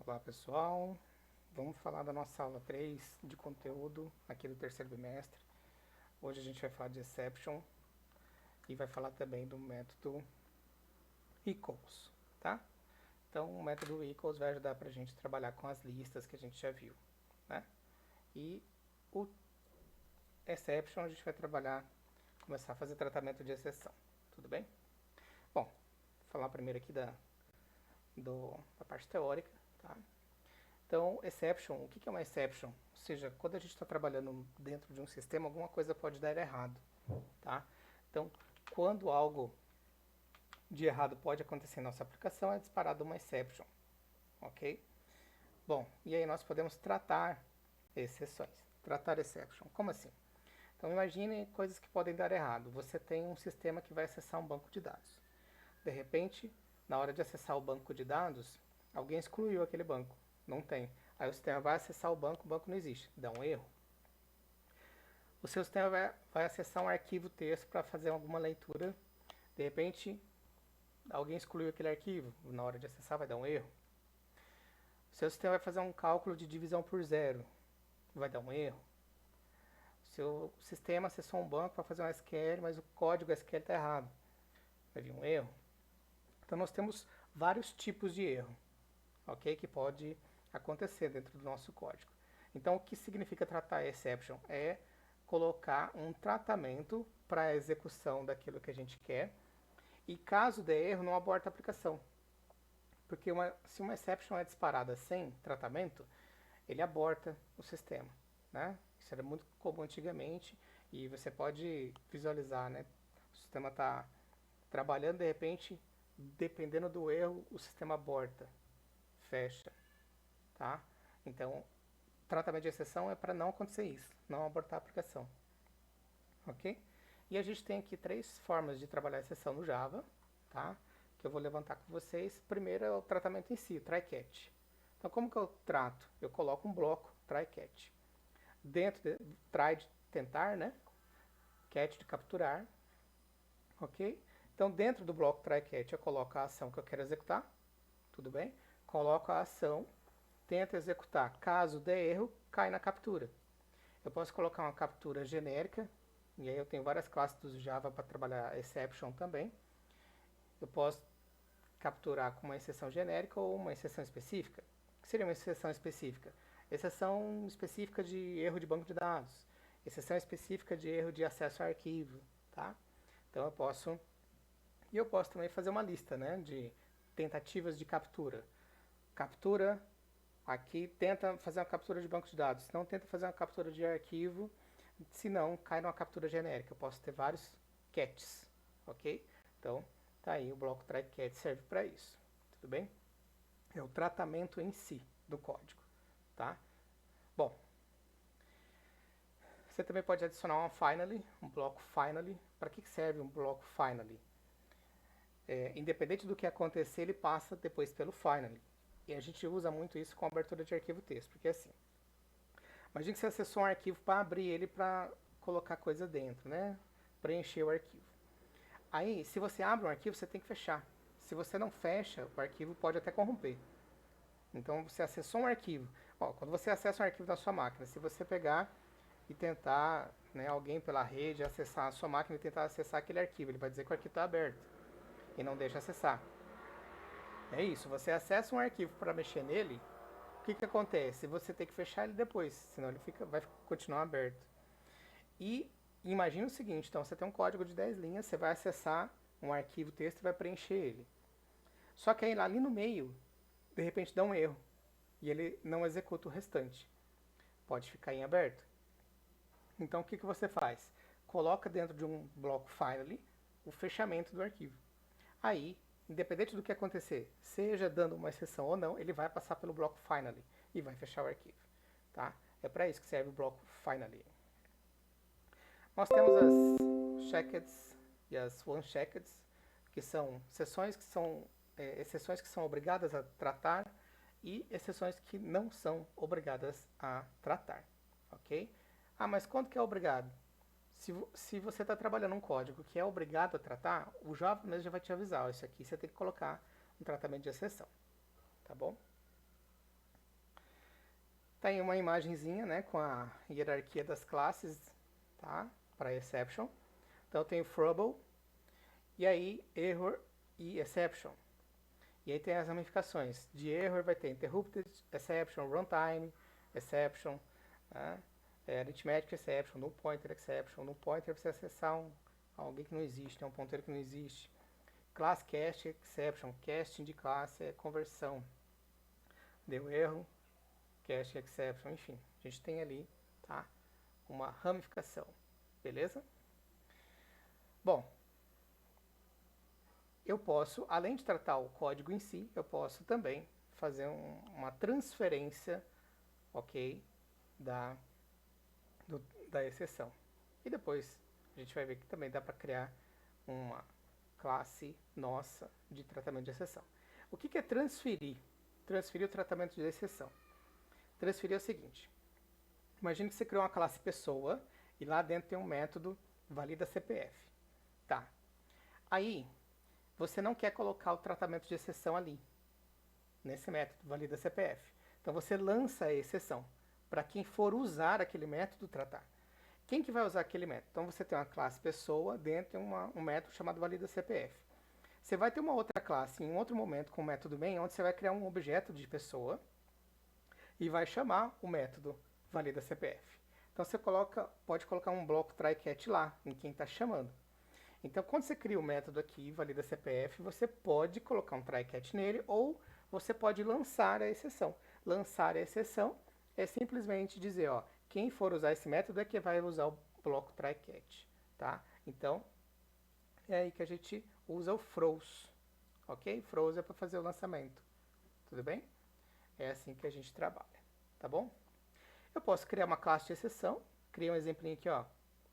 Olá pessoal, vamos falar da nossa aula 3 de conteúdo aqui do terceiro bimestre. Hoje a gente vai falar de exception e vai falar também do método equals, tá? Então o método equals vai ajudar para a gente trabalhar com as listas que a gente já viu, né? E o exception a gente vai começar a fazer tratamento de exceção, tudo bem? Bom, vou falar primeiro aqui da parte teórica, tá? Então, exception, o que é uma exception? Ou seja, quando a gente está trabalhando dentro de um sistema, alguma coisa pode dar errado, tá? Então, quando algo de errado pode acontecer em nossa aplicação, é disparado uma exception, ok? Bom, e aí nós podemos tratar exceções, tratar exception. Como assim? Então, imagine coisas que podem dar errado. Você tem um sistema que vai acessar um banco de dados. De repente, na hora de acessar o banco de dados, alguém excluiu aquele banco. Não tem. Aí o sistema vai acessar o banco não existe. Dá um erro. O seu sistema vai acessar um arquivo texto para fazer alguma leitura. De repente, alguém excluiu aquele arquivo. Na hora de acessar vai dar um erro. O seu sistema vai fazer um cálculo de divisão por zero. Vai dar um erro. O seu sistema acessou um banco para fazer um SQL, mas o código SQL está errado. Vai vir um erro. Então nós temos vários tipos de erro, ok? Que pode acontecer dentro do nosso código. Então o que significa tratar exception? É colocar um tratamento para a execução daquilo que a gente quer e caso der erro não aborta a aplicação. Porque se uma exception é disparada sem tratamento, ele aborta o sistema, né? Isso era muito comum antigamente e você pode visualizar, né? O sistema está trabalhando, de repente, dependendo do erro, o sistema aborta, fecha, tá? Então, tratamento de exceção é para não acontecer isso, não abortar a aplicação, ok? E a gente tem aqui três formas de trabalhar a exceção no Java, tá? Que eu vou levantar com vocês. Primeiro é o tratamento em si, try catch. Então, como que eu trato? Eu coloco um bloco try catch. Dentro de try de tentar, né? Catch de capturar, ok? Então, dentro do bloco try catch, eu coloco a ação que eu quero executar, tudo bem? Coloco a ação, tento executar. Caso der erro, cai na captura. Eu posso colocar uma captura genérica, e aí eu tenho várias classes do Java para trabalhar exception também. Eu posso capturar com uma exceção genérica ou uma exceção específica. O que seria uma exceção específica? Exceção específica de erro de banco de dados. Exceção específica de erro de acesso a arquivo, tá? Então eu posso também fazer uma lista, né, de tentativas de captura. Captura, aqui tenta fazer uma captura de banco de dados, não tenta fazer uma captura de arquivo, se não, cai numa captura genérica. Eu posso ter vários catches, ok? Então, tá aí, o bloco try catch serve para isso, tudo bem? É o tratamento em si do código, tá? Bom, você também pode adicionar um bloco finally. Para que serve um bloco finally? Independente do que acontecer, ele passa depois pelo finally. E a gente usa muito isso com abertura de arquivo texto, porque é assim, imagine que você acessou um arquivo para abrir ele para colocar coisa dentro, né? Preencher o arquivo. Aí, se você abre um arquivo, você tem que fechar. Se você não fecha, o arquivo pode até corromper. Então, você acessou um arquivo. Ó, quando você acessa um arquivo da sua máquina, se você pegar e tentar, né, alguém pela rede acessar a sua máquina e tentar acessar aquele arquivo, ele vai dizer que o arquivo está aberto e não deixa acessar. É isso, você acessa um arquivo para mexer nele, o que acontece? Você tem que fechar ele depois, senão ele vai continuar aberto. E imagine o seguinte, então você tem um código de 10 linhas, você vai acessar um arquivo texto e vai preencher ele. Só que aí ali no meio, de repente dá um erro e ele não executa o restante. Pode ficar em aberto. Então o que você faz? Coloca dentro de um bloco finally o fechamento do arquivo. Aí, independente do que acontecer, seja dando uma exceção ou não, ele vai passar pelo bloco finally e vai fechar o arquivo, tá? É para isso que serve o bloco finally. Nós temos as checkeds e as uncheckeds, que são exceções que são obrigadas a tratar e exceções que não são obrigadas a tratar, ok? Ah, mas quando que é obrigado? Se você está trabalhando um código que é obrigado a tratar, o Java mesmo já vai te avisar, ó, isso aqui você tem que colocar um tratamento de exceção, tá bom? Tá aí uma imagenzinha, né, com a hierarquia das classes, tá? Para exception. Então eu tenho Trouble, e aí Error e Exception. E aí tem as ramificações. De Error vai ter Interrupted Exception, Runtime Exception, né? Arithmetic Exception, Null Pointer Exception. Null Pointer é você acessar alguém que não existe, né? Um ponteiro que não existe. Class Cast Exception, casting de classe é conversão. Deu erro, Cast Exception, enfim. A gente tem ali, tá? Uma ramificação, beleza? Bom, eu posso, além de tratar o código em si, eu posso também fazer uma transferência, ok, da exceção. E depois a gente vai ver que também dá para criar uma classe nossa de tratamento de exceção. O que é transferir? Transferir o tratamento de exceção. Transferir é o seguinte: imagine que você criou uma classe pessoa e lá dentro tem um método valida CPF. Tá. Aí você não quer colocar o tratamento de exceção ali, nesse método valida CPF. Então você lança a exceção para quem for usar aquele método tratar. Quem que vai usar aquele método? Então você tem uma classe pessoa, dentro tem um método chamado valida CPF. Você vai ter uma outra classe em outro momento com o método main, onde você vai criar um objeto de pessoa e vai chamar o método valida CPF. Então você pode colocar um bloco try-catch lá, em quem está chamando. Então quando você cria o método aqui, valida CPF, você pode colocar um try-catch nele ou você pode lançar a exceção. Lançar a exceção é simplesmente dizer, ó, quem for usar esse método é que vai usar o bloco try-catch, tá? Então, é aí que a gente usa o throws, ok? Throws é para fazer o lançamento, tudo bem? É assim que a gente trabalha, tá bom? Eu posso criar uma classe de exceção, criei um exemplinho aqui, ó,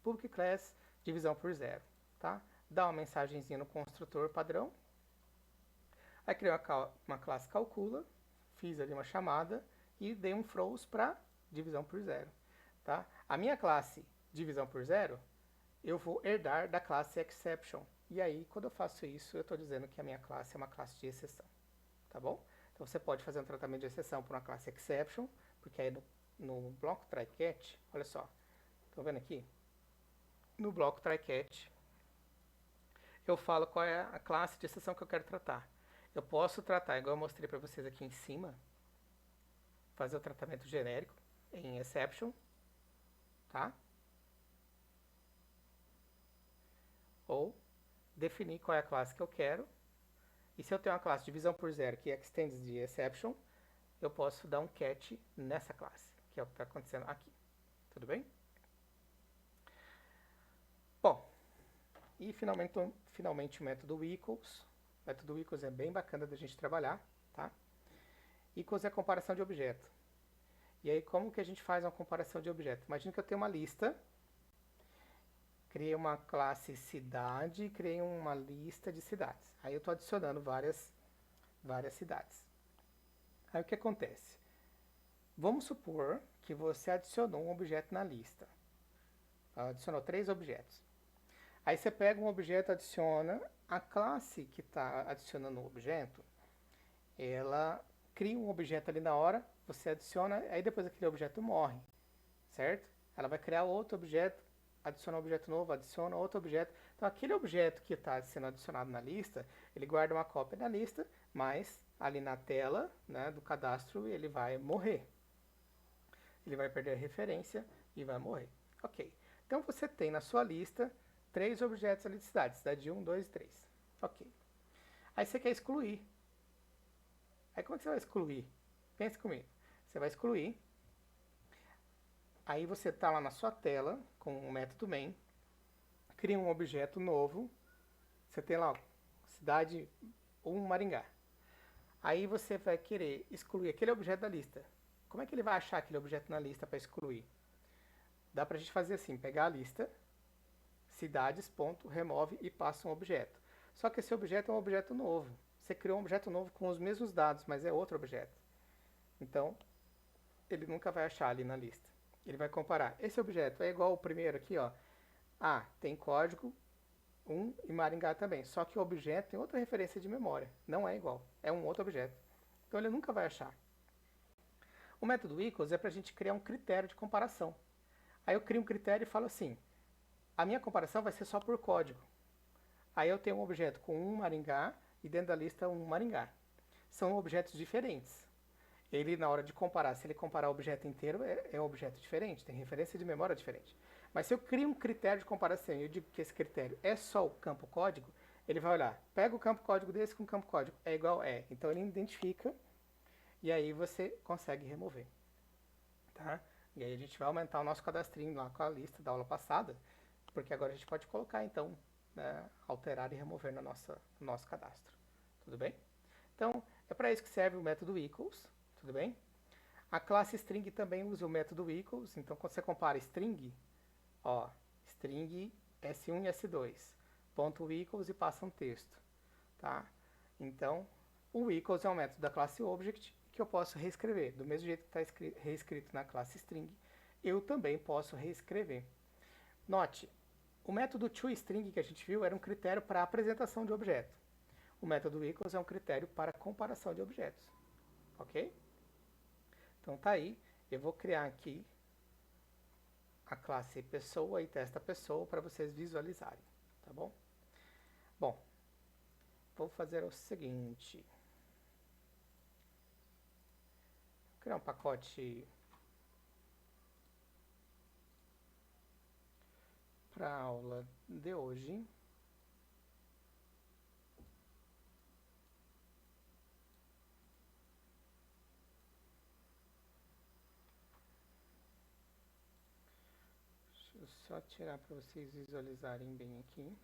public class, divisão por zero, tá? Dá uma mensagenzinha no construtor padrão, aí criei uma classe calcula, fiz ali uma chamada e dei um throws para divisão por zero, tá? A minha classe divisão por zero, eu vou herdar da classe exception. E aí, quando eu faço isso, eu estou dizendo que a minha classe é uma classe de exceção, tá bom? Então você pode fazer um tratamento de exceção por uma classe exception, porque aí no bloco try-catch, olha só, estão vendo aqui? No bloco try-catch, eu falo qual é a classe de exceção que eu quero tratar. Eu posso tratar, igual eu mostrei para vocês aqui em cima, fazer o tratamento genérico em exception, tá? Ou definir qual é a classe que eu quero. E se eu tenho uma classe divisão por zero que extends de exception, eu posso dar um catch nessa classe, que é o que está acontecendo aqui. Tudo bem? Bom, e finalmente o método equals. O método equals é bem bacana da gente trabalhar, tá? Equals é a comparação de objeto. E aí, como que a gente faz uma comparação de objeto? Imagina que eu tenho uma lista, criei uma classe cidade, criei uma lista de cidades. Aí eu estou adicionando várias cidades. Aí o que acontece? Vamos supor que você adicionou um objeto na lista. Adicionou 3 objetos. Aí você pega um objeto, adiciona, a classe que está adicionando o objeto, ela cria um objeto ali na hora, você adiciona, aí depois aquele objeto morre, certo? Ela vai criar outro objeto, adiciona um objeto novo, adiciona outro objeto. Então aquele objeto que está sendo adicionado na lista, ele guarda uma cópia da lista, mas ali na tela, né, do cadastro ele vai morrer. Ele vai perder a referência e vai morrer. Ok. Então você tem na sua lista 3 objetos ali de cidade. Cidade 1, 2 e 3. Ok. Aí você quer excluir. Aí como é que você vai excluir? Pense comigo. Você vai excluir. Aí você está lá na sua tela com o método main. Cria um objeto novo. Você tem lá, ó, cidade 1 Maringá. Aí você vai querer excluir aquele objeto da lista. Como é que ele vai achar aquele objeto na lista para excluir? Dá pra gente fazer assim, pegar a lista, cidades.remove e passa um objeto. Só que esse objeto é um objeto novo. Você criou um objeto novo com os mesmos dados, mas é outro objeto. Então, ele nunca vai achar ali na lista. Ele vai comparar. Esse objeto é igual ao primeiro aqui, ó. Ah, tem código 1 e Maringá também. Só que o objeto tem outra referência de memória. Não é igual. É um outro objeto. Então ele nunca vai achar. O método equals é para a gente criar um critério de comparação. Aí eu crio um critério e falo assim, a minha comparação vai ser só por código. Aí eu tenho um objeto com um Maringá e dentro da lista um Maringá. São objetos diferentes. Ele, na hora de comparar, se ele comparar o objeto inteiro, é um objeto diferente, tem referência de memória diferente. Mas se eu crio um critério de comparação e eu digo que esse critério é só o campo código, ele vai olhar, pega o campo código desse com o campo código, é igual é. Então ele identifica e aí você consegue remover. Tá? E aí a gente vai aumentar o nosso cadastrinho lá com a lista da aula passada, porque agora a gente pode colocar então, né, alterar e remover no nosso cadastro. Tudo bem? Então, é para isso que serve o método equals, tudo bem? A classe string também usa o método equals, então quando você compara string, ó, string S1 e S2, ponto equals e passa um texto, tá? Então, o equals é um método da classe object que eu posso reescrever. Do mesmo jeito que está reescrito na classe string, eu também posso reescrever. Note, o método toString que a gente viu era um critério para apresentação de objeto. O método equals é um critério para comparação de objetos. Ok? Então tá aí, eu vou criar aqui a classe pessoa e testa pessoa para vocês visualizarem, tá bom? Bom, vou fazer o seguinte. Vou criar um pacote para a aula de hoje. Deixa eu só tirar para vocês visualizarem bem aqui.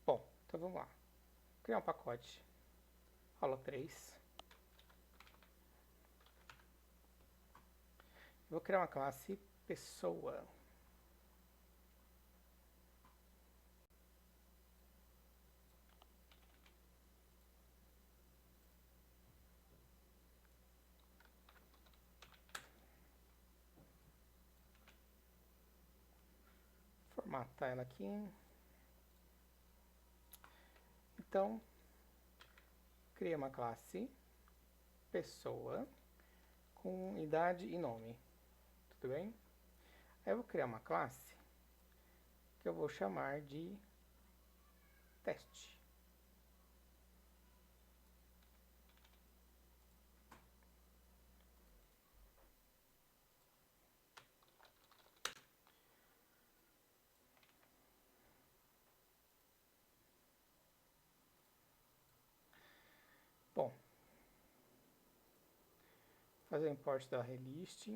Bom, então vamos lá. Criar um pacote. Aula 3. Vou criar uma classe pessoa. Formatar ela aqui. Então, criei uma classe pessoa com idade e nome. Tudo bem? Aí eu vou criar uma classe que eu vou chamar de teste. Bom, fazer o import da relist.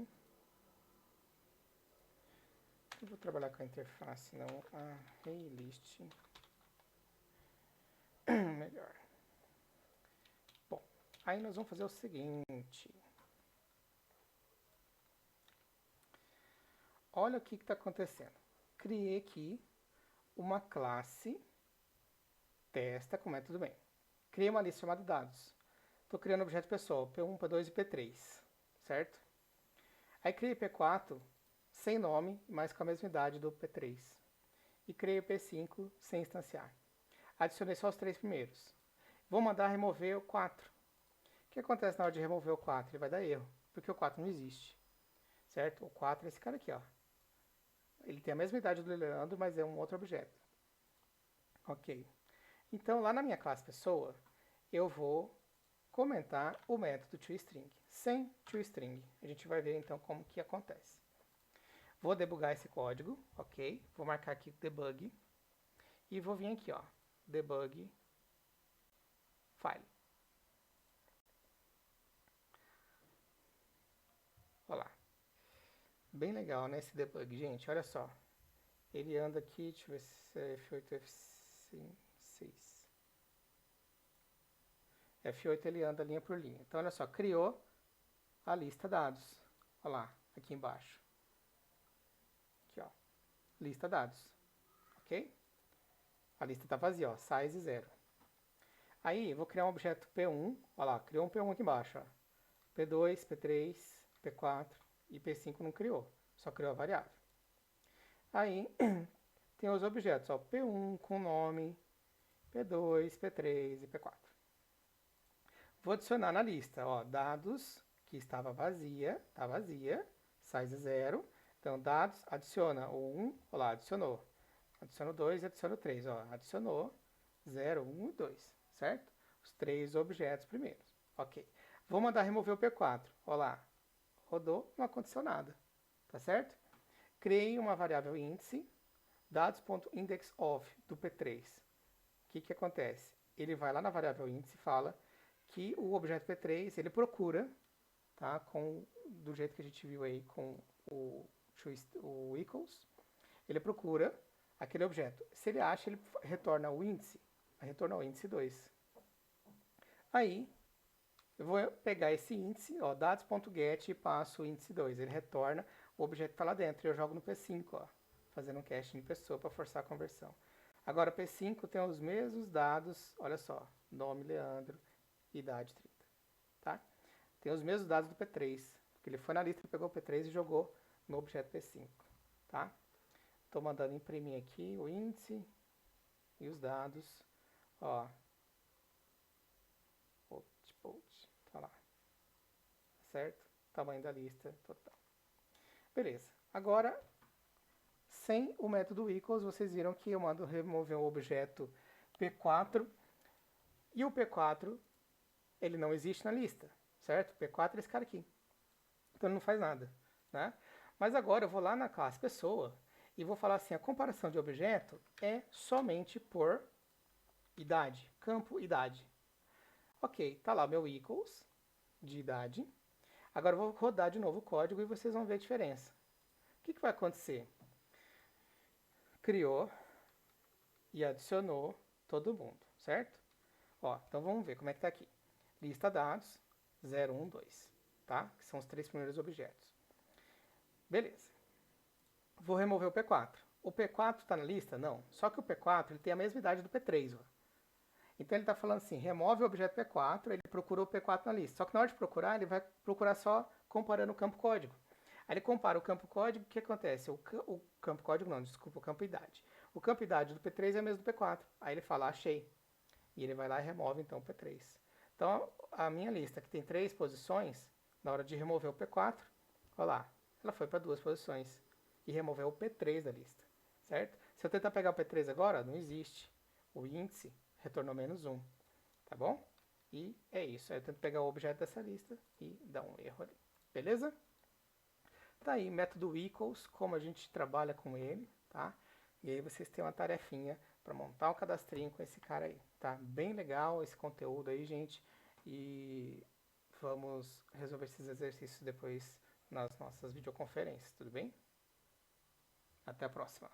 Eu vou trabalhar com a interface, não a relist. Melhor. Bom, aí nós vamos fazer o seguinte. Olha o que está acontecendo. Criei aqui uma classe testa com método bem. Criei uma lista chamada dados. Estou criando objeto pessoal, P1, P2 e P3, certo? Aí criei P4 sem nome, mas com a mesma idade do P3. E criei o P5 sem instanciar. Adicionei só os 3 primeiros. Vou mandar remover o 4. O que acontece na hora de remover o 4? Ele vai dar erro, porque o 4 não existe. Certo? O 4 é esse cara aqui, ó. Ele tem a mesma idade do Leandro, mas é um outro objeto. Ok. Então, lá na minha classe pessoa, eu vou comentar o método toString. Sem toString. A gente vai ver então como que acontece. Vou debugar esse código, ok? Vou marcar aqui debug. E vou vir aqui, ó. Debug file. Olha lá. Bem legal, né, esse debug, gente. Olha só. Ele anda aqui, deixa eu ver se é F8, F6. F8 ele anda linha por linha. Então, olha só, criou a lista dados. Olha lá, aqui embaixo. Aqui, ó. Lista dados. Ok? A lista está vazia, ó. Size 0. Aí, eu vou criar um objeto P1. Olha lá, criou um P1 aqui embaixo, ó. P2, P3, P4. e P5 não criou, só criou a variável. Aí tem os objetos, ó, P1 com nome, P2, P3 e P4. Vou adicionar na lista, ó, dados que estava vazia, tá vazia, size 0. Então, dados, adiciona o 1, olha lá, adicionou. Adiciono 2 e adiciono 3, ó, adicionou 0, 1 e 2, certo? Os três objetos primeiros. Ok. Vou mandar remover o P4, olha lá, rodou, não aconteceu nada, tá certo? Criei uma variável índice, dados.indexOf do P3. O que acontece? Ele vai lá na variável índice e fala que o objeto P3, ele procura, tá, do jeito que a gente viu aí com o equals, ele procura aquele objeto. Se ele acha, ele retorna o índice, vai retornar o índice 2. Aí, eu vou pegar esse índice, ó, dados.get e passo o índice 2. Ele retorna o objeto que está lá dentro. E eu jogo no P5, ó, fazendo um caching de pessoa para forçar a conversão. Agora, P5 tem os mesmos dados, olha só, nome Leandro, idade 30, tá? Tem os mesmos dados do P3, porque ele foi na lista, pegou o P3 e jogou no objeto P5, tá? Estou mandando imprimir aqui o índice e os dados, ó, tá lá, certo? Tamanho da lista total. Beleza. Agora, sem o método equals, vocês viram que eu mando remover o objeto P4 e o P4 ele não existe na lista, certo? P4 é esse cara aqui. Então ele não faz nada, né? Mas agora eu vou lá na classe pessoa e vou falar assim, a comparação de objeto é somente por idade, campo idade. Ok, tá lá meu equals de idade. Agora eu vou rodar de novo o código e vocês vão ver a diferença. O que vai acontecer? Criou e adicionou todo mundo, certo? Ó, então vamos ver como é que tá aqui. Lista dados 0, 1, 2, tá? Que são os três primeiros objetos. Beleza. Vou remover o P4. O P4 está na lista? Não. Só que o P4 ele tem a mesma idade do P3. Ó. Então ele está falando assim, remove o objeto P4, ele procurou o P4 na lista. Só que na hora de procurar, ele vai procurar só comparando o campo código. Aí ele compara o campo código, o que acontece? O campo código não, desculpa, o campo idade. O campo idade do P3 é o mesmo do P4. Aí ele fala, achei. E ele vai lá e remove então o P3. Então a minha lista, que tem 3 posições, na hora de remover o P4, olha lá, ela foi para 2 posições e removeu o P3 da lista, certo? Se eu tentar pegar o P3 agora, não existe. O índice retornou menos 1, tá bom? E é isso. Aí eu tento pegar o objeto dessa lista e dar um erro ali. Beleza? Tá aí, método equals, como a gente trabalha com ele, tá? E aí vocês têm uma tarefinha para montar um cadastrinho com esse cara aí, tá? Bem legal esse conteúdo aí, gente. E vamos resolver esses exercícios depois nas nossas videoconferências, tudo bem? Até a próxima.